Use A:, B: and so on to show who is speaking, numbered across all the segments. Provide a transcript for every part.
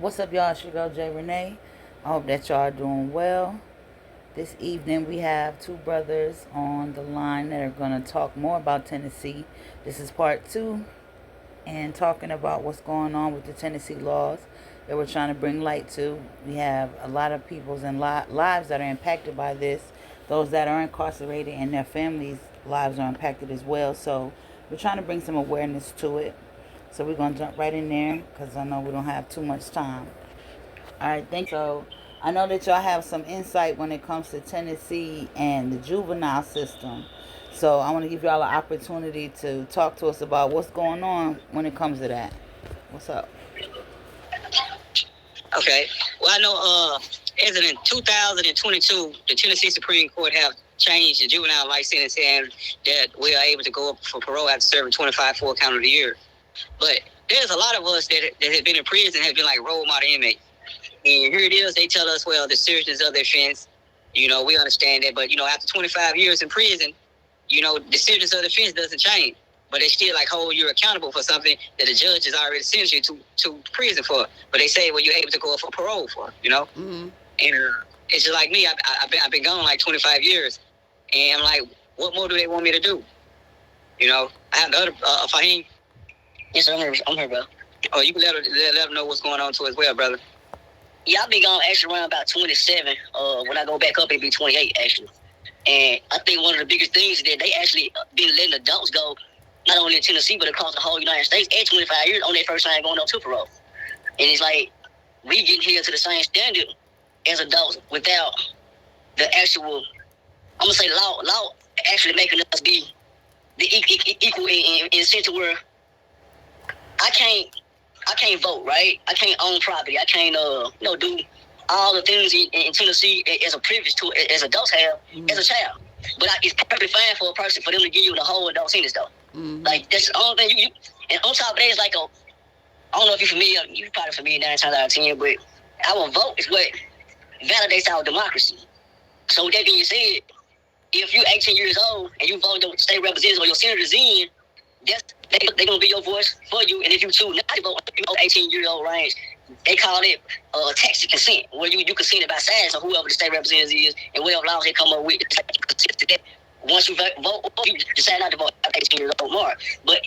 A: What's up, y'all? It's your girl, J. Renee. I hope that y'all are doing well. This evening, we have two brothers on the line that are going to talk more about Tennessee. This is part two, and talking about what's going on with the Tennessee laws that we're trying to bring light to. We have a lot of people's and lives that are impacted by this. Those that are incarcerated and their families' lives are impacted as well. So we're trying to bring some awareness to it. So we're going to jump right in there because I know we don't have too much time. All right, thank you. So I know that y'all have some insight when it comes to Tennessee and the juvenile system. So I want to give y'all an opportunity to talk to us about what's going on when it comes to that. What's up?
B: Okay. Well, I know as in 2022, the Tennessee Supreme Court have changed the juvenile life sentence and that we are able to go up for parole after serving 25 full calendar years. But there's a lot of us that have been in prison have been like role model inmates. And here it is, they tell us, well, the seriousness of the offense, we understand that. But, after 25 years in prison, the seriousness of the offense doesn't change. But they still like hold you accountable for something that the judge has already sentenced you to prison for. But they say, well, you're able to go for parole for. Mm-hmm. And it's just like me. I've been gone like 25 years. And I'm like, what more do they want me to do? I have the other, Fahim. Yes, sir, I'm here, bro. Oh, you can let them know what's going on too as well, brother. Yeah, I've been gone actually around about 27. When I go back up, it'll be 28 actually. And I think one of the biggest things is that they actually been letting adults go, not only in Tennessee, but across the whole United States at 25 years on their first time going on to parole. And it's like, we getting here to the same standard as adults without the actual, I'm going to say law actually making us be the equal in the sense where I can't vote, right? I can't own property. I can't, do all the things in Tennessee as a privilege to as adults have as a child. But it's perfectly fine for a person for them to give you the whole adult sentence though. Mm-hmm. Like that's the only thing you and on top of that is like I don't know if you're familiar. You're probably familiar 9 times out of 10, but our vote is what validates our democracy. So with that being said, if you're 18 years old and you vote your state representatives or your senators in, they're going to be your voice for you. And if you choose not to vote, 18-year-old range, they call it tacit consent, where you consent by signs of whoever the state representative is and whatever laws they come up with. Once you vote, you decide not to vote at 18 years old mark. But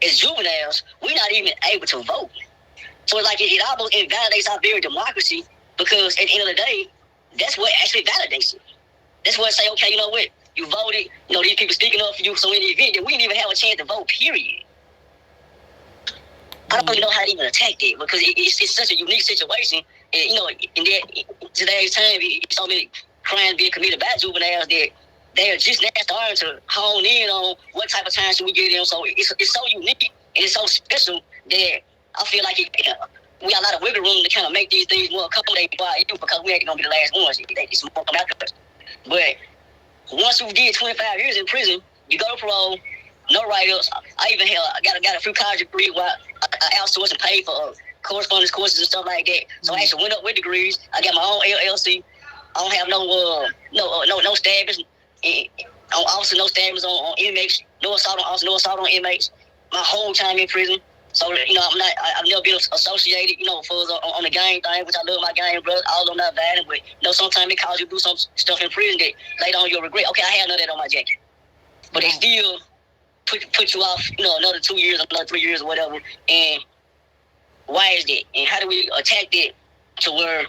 B: as juveniles, we're not even able to vote. So it's like it almost invalidates our very democracy because at the end of the day, that's what actually validates it. That's what say, okay, you know what? You voted, these people speaking up for you. So in the event that we didn't even have a chance to vote, period. I don't even know how to even attack that because it's such a unique situation. And, in today's time, so many crimes being committed by juveniles that they are just now starting to hone in on what type of time should we get in. So it's so unique and it's so special that I feel like we got a lot of wiggle room to kind of make these things more accommodating for our youth because we ain't going to be the last ones. It's more coming out of us. But once you did 25 years in prison, you go to parole, no write-ups. I even got a few college degrees where I outsourced and paid for correspondence courses and stuff like that. So I actually went up with degrees. I got my own LLC. I don't have no stabbings on officers, no stabbings on inmates, no assault on officers, no assault on inmates. My whole time in prison. So I've never been associated, for on the gang thing, which I love my gang brothers. All of them not violent, but sometimes it causes you to do some stuff in prison that later on you'll regret. Okay, I had none of that on my jacket, but they still put you off, another 2 years, another 3 years, or whatever. And why is that? And how do we attack that to where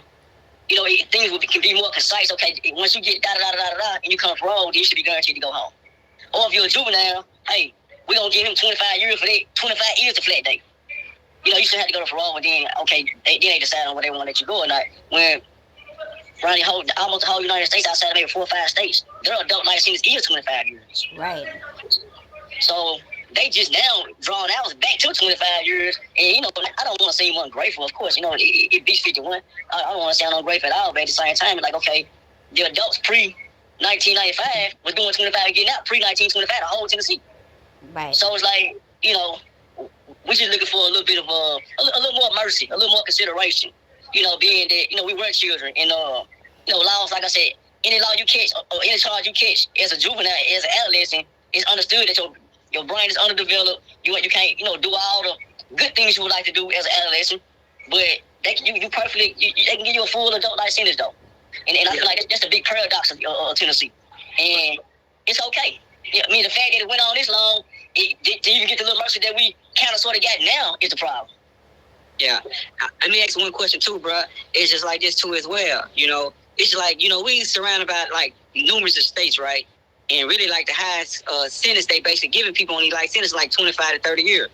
B: things can be more concise? Okay, once you get and you come parole, then you should be guaranteed to go home. Or if you're a juvenile, hey, we're going to give him 25 years for that. 25 years to flat date. You still have to go to parole, and then, okay, they decide on whether they want to let you go or not. When around almost the whole United States, outside of maybe 4 or 5 states, their adult life sentence is 25 years.
A: Right.
B: So they just now drawn ours back to 25 years. And, I don't want to seem ungrateful, of course. It beats 51. I don't want to sound ungrateful at all, but at the same time, it's like, okay, the adults pre-1995 was doing 25 and getting out. Pre-1925, the whole Tennessee.
A: Right.
B: So it's like, we're just looking for a little bit of a little more mercy, a little more consideration. Being that, we weren't children. And, laws, like I said, any law you catch or any charge you catch as a juvenile, as an adolescent, it's understood that your brain is underdeveloped. You can't, do all the good things you would like to do as an adolescent. But you perfectly, they can give you a full adult life sentence though. And I feel like that's the big paradox of Tennessee. And it's okay. Yeah, I mean, the fact that it went on this long, to even get the little mercy that we kind of sort of got now is the problem. Yeah. Let me ask one question too, bro. It's just like this too as well. It's like, we surrounded by like numerous states, right? And really like the highest sentence they basically giving people on these life sentences like 25 to 30 years.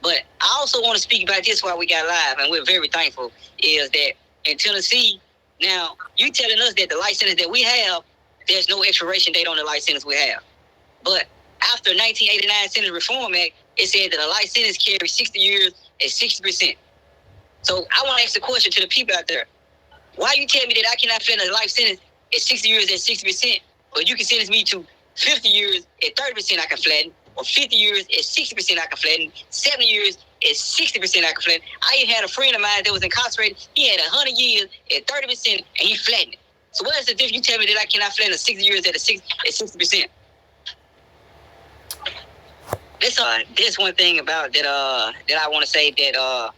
B: But I also want to speak about this while we got live, and we're very thankful, is that in Tennessee, now you telling us that the life sentence that we have, there's no expiration date on the life sentence we have. But after 1989 Sentence Reform Act, it said that a life sentence carries 60 years at 60%. So I want to ask the question to the people out there. Why you tell me that I cannot flatten a life sentence at 60 years at 60%, but you can sentence me to 50 years at 30% I can flatten, or 50 years at 60% I can flatten, 70 years at 60% I can flatten. I even had a friend of mine that was incarcerated. He had 100 years at 30% and he flattened it. So what is the difference? You tell me that I cannot flatten a 60 years at 60%. There's one thing about that that I want to say that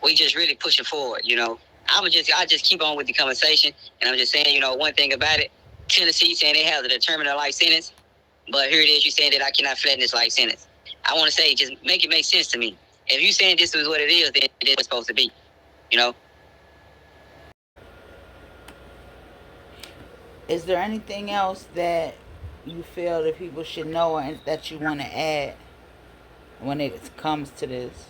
B: we just really pushing forward. I just keep on with the conversation, and I'm just saying, one thing about it, Tennessee saying they have to determine a life sentence, but here it is, you saying that I cannot flatten this life sentence. I want to say, just make it make sense to me. If you saying this is what it is, then it is what's supposed to be.
A: Is there anything else that you feel that people should know and that you want to add when it comes to this?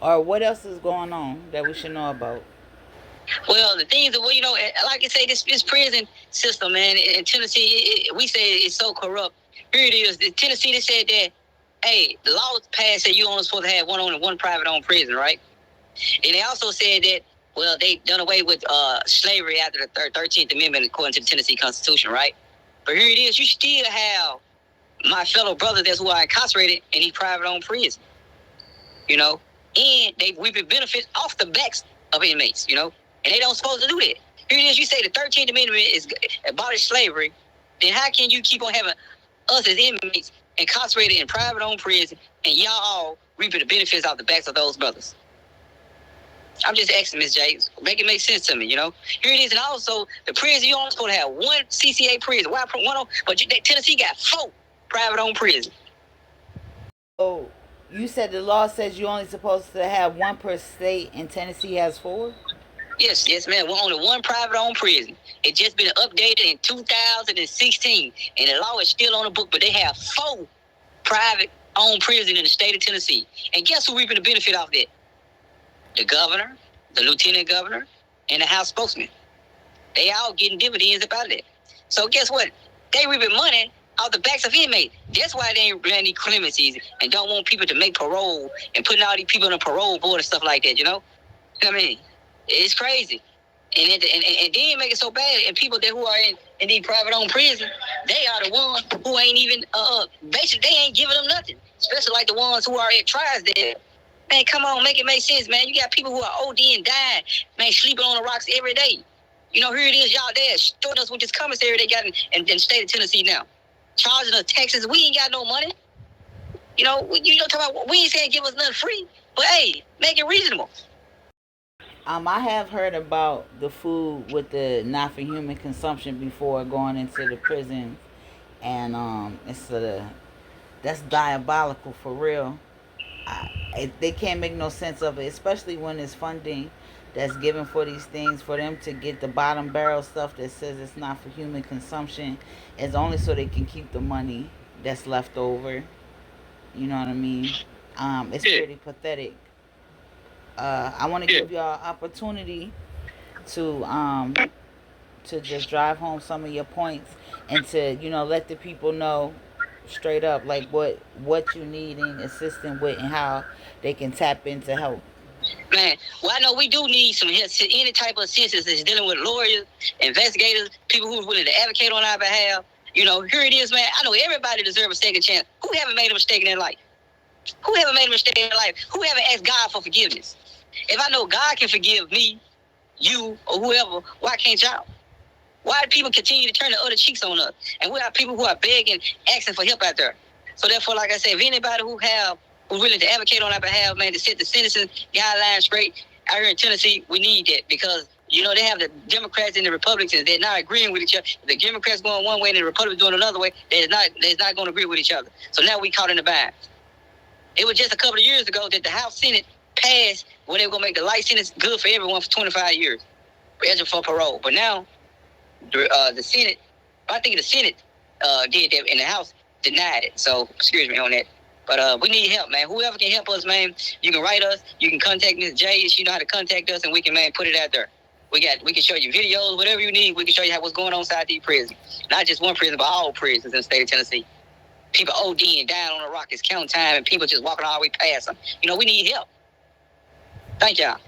A: Or what else is going on that we should know about?
B: Well, the things that, like I say, this prison system, man, in Tennessee, we say it's so corrupt. Here it is. In Tennessee, they said that, hey, the law passed that you only supposed to have one private-owned prison, right? And they also said that, well, they done away with slavery after the 13th Amendment according to the Tennessee Constitution, right? But here it is. You still have my fellow brothers that's who are incarcerated in these private-owned prisons, and they reaping benefits off the backs of inmates, and they don't supposed to do that. Here it is. You say the 13th Amendment is abolished slavery, then how can you keep on having us as inmates incarcerated in private-owned prison and y'all all reaping the benefits off the backs of those brothers? I'm just asking, Ms. J. Make it make sense to me, Here it is. And also, the prison, you only supposed to have one CCA prison. Why one? But Tennessee got 4 private-owned prisons.
A: Oh, you said the law says you're only supposed to have 1 per state, and Tennessee has 4?
B: Yes, man. We're only 1 private-owned prison. It just been updated in 2016, and the law is still on the book, but they have 4 private-owned prisons in the state of Tennessee. And guess who reaping the benefit off that? The governor, the lieutenant governor, and the House spokesman. They all getting dividends about that. So guess what? They reaping money out the backs of inmates. That's why they ain't granting clemencies and don't want people to make parole and putting all these people on a parole board and stuff like that, I mean, it's crazy. And then make it so bad, and people who are in these private-owned prisons, they are the ones who ain't even, basically, they ain't giving them nothing. Especially like the ones who are at trials there. Man, come on, make it make sense, man. You got people who are OD and dying, man, sleeping on the rocks every day. Here it is, y'all there, showing us with this commissary they got in the state of Tennessee now. Charging us taxes. We ain't got no money. Talking about, we ain't saying give us nothing free, but hey, make it reasonable.
A: I have heard about the food with the not for human consumption before going into the prison, and that's diabolical for real. They can't make no sense of it, especially when it's funding that's given for these things. For them to get the bottom barrel stuff that says it's not for human consumption is only so they can keep the money that's left over. You know what I mean? It's pretty pathetic. I want to give y'all opportunity to just drive home some of your points and to let the people know straight up like what you need and assisting with and how they can tap into help.
B: Man, well, I know we do need some help, any type of assistance that's dealing with lawyers, investigators, people who's willing to advocate on our behalf. Here it is, man. I know everybody deserves a second chance. Who haven't made a mistake in their life? Who haven't made a mistake in their life? Who haven't asked God for forgiveness? If I know God can forgive me, you, or whoever, why can't y'all? Why do people continue to turn the other cheeks on us? And we have people who are begging, asking for help out there. So therefore, like I said, if anybody who's willing to advocate on our behalf, man, to set the sentencing guidelines straight, out here in Tennessee, we need that because, you know, they have the Democrats and the Republicans. They're not agreeing with each other. The Democrats going one way and the Republicans going another way. They're not going to agree with each other. So now we caught in the bind. It was just a couple of years ago that the House Senate passed when they were going to make the life sentence good for everyone for 25 years for parole. But now the Senate, I think the Senate did that, and the House denied it. So excuse me on that. But we need help, man. Whoever can help us, man, you can write us. You can contact Ms. J. She know how to contact us, and we can, man, put it out there. We can show you videos, whatever you need. We can show you what's going on inside these prisons. Not just one prison, but all prisons in the state of Tennessee. People ODing down on the rock. It's count time, and people just walking all the way past them. You know, we need help. Thank y'all.